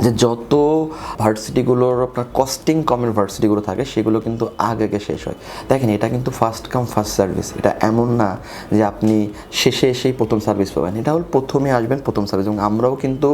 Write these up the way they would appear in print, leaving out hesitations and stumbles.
যে যত ভার্সিটিগুলোর আপনার কস্টিং কমের ভার্সিটিগুলো থাকে সেগুলো কিন্তু আগে শেষ হয়। দেখেন, এটা কিন্তু ফার্স্ট কাম ফার্স্ট সার্ভিস। এটা এমন না যে আপনি শেষে এসেই প্রথম সার্ভিস পাবেন। এটা হল প্রথমে আসবেন প্রথম সার্ভিস। এবং আমরাও কিন্তু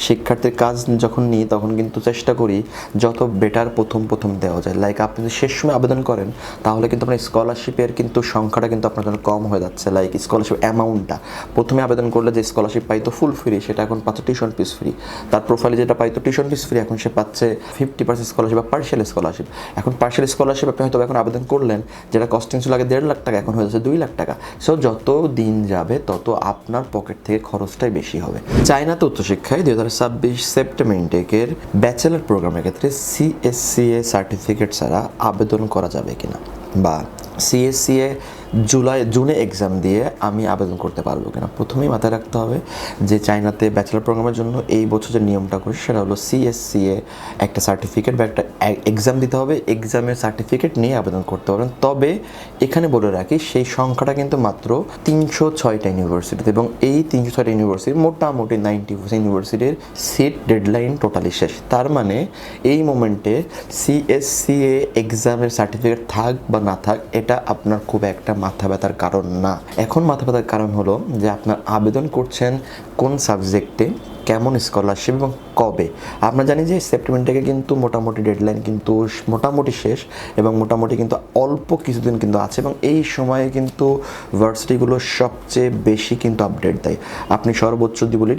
শিক্ষার্থীর কাজ যখন নিই তখন কিন্তু চেষ্টা করি যত বেটার প্রথম দেওয়া যায়। লাইক আপনি যদি শেষ সময় আবেদন করেন তাহলে কিন্তু আপনার স্কলারশিপের কিন্তু সংখ্যাটা কিন্তু আপনার জন্য কম হয়ে যাচ্ছে। লাইক স্কলারশিপ অ্যামাউন্টটা প্রথমে আবেদন করলে যে স্কলারশিপ পাইতো ফুল ফ্রি, সেটা এখন পাচ্ছে টিউশন ফিস ফ্রি। তার প্রোফাইলে যেটা পাইতো টিউশন ফিস ফ্রি, এখন সে পাচ্ছে 50% স্কলারশিপ বা পার্শিয়াল স্কলারশিপ। এখন পার্শিয়াল স্কলারশিপ আপনি হয়তো এখন আবেদন করলেন, যেটা কস্টিং ছিল আগে 1.5 লাখ টাকা, এখন হয়ে যাচ্ছে 2 লাখ টাকা। সো যত দিন যাবে তত আপনার পকেট থেকে খরচটাই বেশি হবে। চায়নাতে উচ্চশিক্ষায় 2026 সেপ্টেম্বর ইনটেকের ব্যাচেলর প্রোগ্রামের ক্ষেত্রে CSCA সার্টিফিকেট ছাড়া আবেদন করা যাবে কিনা, বা CSCA জুনে এক্সাম দিয়ে আমি আবেদন করতে পারবো কিনা। প্রথমেই মাথায় রাখতে হবে যে চায়নাতে ব্যাচেলর প্রোগ্রামের জন্য এই বছর যে নিয়মটা করে সেটা হলো CSCA একটা সার্টিফিকেট বা একটা এক্সাম দিতে হবে, এক্সামের সার্টিফিকেট নিয়ে আবেদন করতে পারবেন। তবে এখানে বলে রাখি সেই সংখ্যাটা কিন্তু মাত্র 306টা ইউনিভার্সিটিতে, এবং এই 306টা ইউনিভার্সিটি মোটামুটি 90% ইউনিভার্সিটির সিট ডেডলাইন টোটালি শেষ। তার মানে এই মোমেন্টে CSCA এক্সামের সার্টিফিকেট থাক বা না থাক, এটা আপনার খুব একটা মাথা ব্যথার কারণ না। এখন মাথা ব্যথার কারণ হলো যে আপনার আবেদন করছেন কোন সাবজেক্টে, কেমন স্কলারশিপ এবং কবে। আমরা জানি যে সেপ্টেম্বর থেকে কিন্তু মোটামুটি ডেডলাইন কিন্তু মোটামুটি শেষ, এবং মোটামুটি কিন্তু অল্প কিছুদিন কিন্তু আছে, এবং এই সময়ে কিন্তু ভার্সিটিগুলো সবচেয়ে বেশি কিন্তু আপডেট দেয়। আপনি সর্বোচ্চ যদি বলি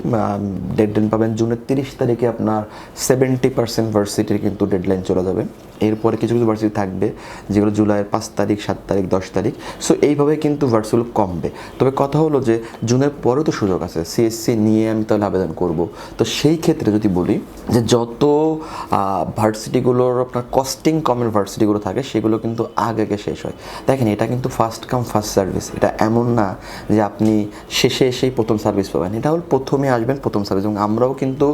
ডেডলাইন পাবেন জুনের 30 তারিখে, আপনার 70% ভার্সিটির কিন্তু ডেডলাইন চলে যাবে। এরপরে কিছু ভার্সিটি থাকবে যেগুলো জুলাইয়ের 5 তারিখ, 7 তারিখ, 10 তারিখ। সো এইভাবে কিন্তু ভার্সিটিগুলো কমবে। তবে কথা হলো যে জুনের পরেও তো সুযোগ আছে, CSC নিয়ে আমি তাহলে আবেদন করব। তো সেই ক্ষেত্রে যদি বলি যে যত ভার্সিটিগুলোর আপনার কস্টিং কমের ভার্সিটিগুলো থাকে সেগুলো কিন্তু আগে শেষ হয়। দেখেন, এটা কিন্তু ফার্স্ট কাম ফার্স্ট সার্ভিস। এটা এমন না যে আপনি শেষে এসেই প্রথম সার্ভিস পাবেন। এটা হল প্রথমে আসবেন প্রথম সার্ভিস। এবং আমরাও কিন্তু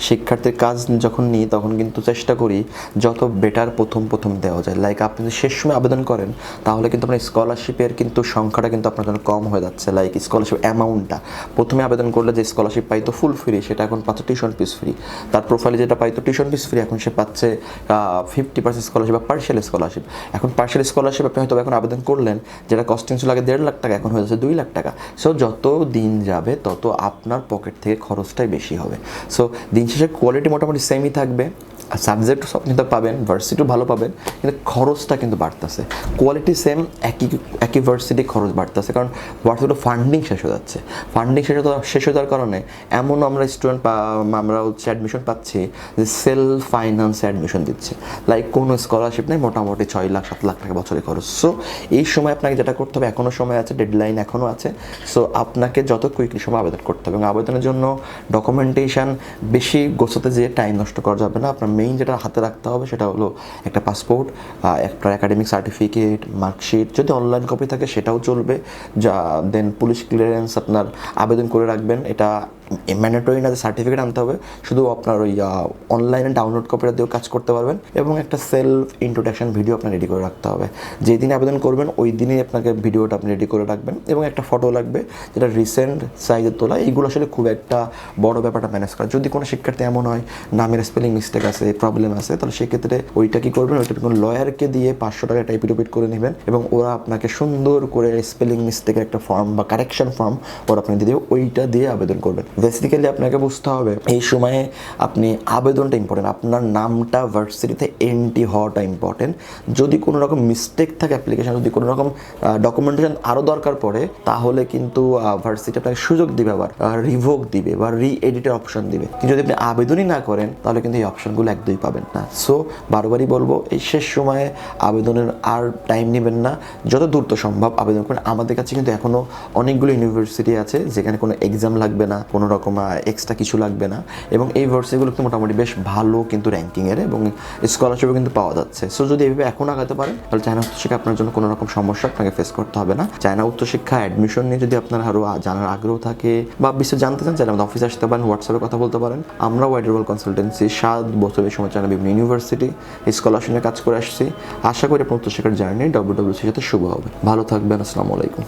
শিক্ষার্থীর কাজ যখন নিই তখন কিন্তু চেষ্টা করি যত বেটার প্রথম দেওয়া যায়। লাইক আপনি যদি শেষ সময় আবেদন করেন তাহলে কিন্তু আপনার স্কলারশিপের কিন্তু সংখ্যাটা কিন্তু আপনার জন্য কম হয়ে যাচ্ছে। লাইক স্কলারশিপ অ্যামাউন্টটা প্রথমে আবেদন করলে যে স্কলারশিপ পাইতো ফুল ফ্রি, সেটা এখন পাচ্ছে টিউশন ফিস ফ্রি। তার প্রোফাইলে যেটা পাইতো টিউশন ফিস ফ্রি, এখন সে পাচ্ছে 50% স্কলারশিপ বা পার্শিয়াল স্কলারশিপ। এখন পার্শিয়াল স্কলারশিপ আপনি হয়তো এখন আবেদন করলেন, যেটা কস্টিং ছিল আগে 1.5 লাখ টাকা, এখন হয়ে যাচ্ছে 2 লাখ টাকা। সো যত দিন যাবে তত আপনার পকেট থেকে খরচটাই বেশি হবে। সো দিন শেষে কোয়ালিটি মোটামুটি সেমই থাকবে, সাবজেক্ট সব কিন্তু পাবেন, ভার্সিটিও ভালো পাবেন, কিন্তু খরচটা কিন্তু বাড়তেছে। কোয়ালিটি সেম, একই ভার্সিটি, খরচ বাড়তেছে, কারণ ভার্সিটির ফান্ডিং শেষ হয়ে যাচ্ছে। ফান্ডিং শেষ হয়ে যাওয়ার কারণে এমন আমরা আমরা অ্যাডমিশন পাচ্ছি যে সেলফ ফাইন্যান্সে অ্যাডমিশন দিচ্ছে। লাইক কোনো স্কলারশিপ নেই, মোটামুটি 6 লাখ 7 লাখ টাকা বছরে খরচ। সো এই সময় আপনাকে যেটা করতে হবে, এখনও সময় আছে, ডেডলাইন এখনও আছে। সো আপনাকে যত কুইকলি সময় আবেদন করতে হবে, এবং আবেদনের জন্য ডকুমেন্টেশন বেশি গোছাতে যেয়ে টাইম নষ্ট করা যাবে না। আপনার মেইন যেটা হাতে রাখতে হবে সেটা হলো একটা পাসপোর্ট, একটা একাডেমিক সার্টিফিকেট, মার্কশিট, যদি অনলাইন কপি থাকে সেটাও চলবে। দেন পুলিশ ক্লিয়ারেন্স আপনার আবেদন করে রাখবেন। এটা ম্যান্ডেটরি না যে সার্টিফিকেট আনতে হবে, শুধু আপনার ওই অনলাইনে ডাউনলোড কপিটা দিয়েও কাজ করতে পারবেন। এবং একটা সেলফ ইন্ট্রোডাকশন ভিডিও আপনার রেডি করে রাখতে হবে। যেই দিন আবেদন করবেন ওই দিনই আপনাকে ভিডিওটা আপনি রেডি করে রাখবেন, এবং একটা ফটো লাগবে যেটা রিসেন্ট সাইজের তোলা। এইগুলো আসলে খুব একটা বড় ব্যাপারটা ম্যানেজ করা। যদি কোনো শিক্ষার্থী এমন হয় নামের স্পেলিং মিস্টেক আছে, প্রবলেম আছে, তাহলে সেক্ষেত্রে ওইটা কী করবেন, ওইটা কোনো লয়ারকে দিয়ে 500 টাকা টাইপিট করে নেবেন, এবং ওরা আপনাকে সুন্দর করে স্পেলিং মিস্টেকের একটা ফর্ম বা কারেকশন ফর্ম ওরা আপনি দিয়ে দেবে, ওইটা দিয়ে আবেদন করবেন। বেসিক্যালি আপনাকে বুঝতে হবে এই সময়ে আপনি আবেদনটা ইম্পর্টেন্ট, আপনার নামটা ভার্সিটিতে এন্ট্রি হওয়াটা ইম্পর্টেন্ট। যদি কোনো রকম মিস্টেক থাকে অ্যাপ্লিকেশন, যদি কোনো রকম ডকুমেন্টেশন আরও দরকার পড়ে, তাহলে কিন্তু ভার্সিটি আপনাকে সুযোগ দিবে, আবার রিভোক দিবে বা রি-এডিটের অপশন দিবে। কিন্তু যদি আপনি আবেদনই না করেন তাহলে কিন্তু এই অপশনগুলো একদমই পাবেন না। সো বারবারই বলবো, এই শেষ সময়ে আবেদনের আর টাইম নেবেন না, যত দ্রুত সম্ভব আবেদন করেন। আমাদের কাছে কিন্তু এখনও অনেকগুলো ইউনিভার্সিটি আছে যেখানে কোনো এক্সাম লাগবে না, কোনো রকম এক্সট্রা কিছু লাগবে না, এবং এই ভার্সিটিগুলো কিন্তু মোটামুটি বেশ ভালো কিন্তু র্যাঙ্কিংয়ের, এবং স্কলারশিপও কিন্তু পাওয়া যাচ্ছে। সো যদি এইভাবে এখন আগাতে পারেন তাহলে চায়না উচ্চশিক্ষা আপনার জন্য কোনো রকম সমস্যা আপনাকে ফেস করতে হবে না। চায়না উচ্চশিক্ষা অ্যাডমিশন নিয়ে যদি আপনার আরও জানার আগ্রহ থাকে বা বিশ্ব জানতে চান, চাইলে আমাদের অফিসে আসতে পারেন, হোয়াটসঅ্যাপে কথা বলতে পারেন। আমরা ওয়াইড ওয়ার্ল্ড কনসালটেন্সি 7 বছরের সময় চায়না বিভিন্ন ইউনিভার্সিটি স্কলারশিপ নিয়ে কাজ করে আসছি। আশা করি আপনার উচ্চশিক্ষার জার্নি WWC সাথে শুভ হবে। ভালো থাকবেন। আসসালামু আলাইকুম।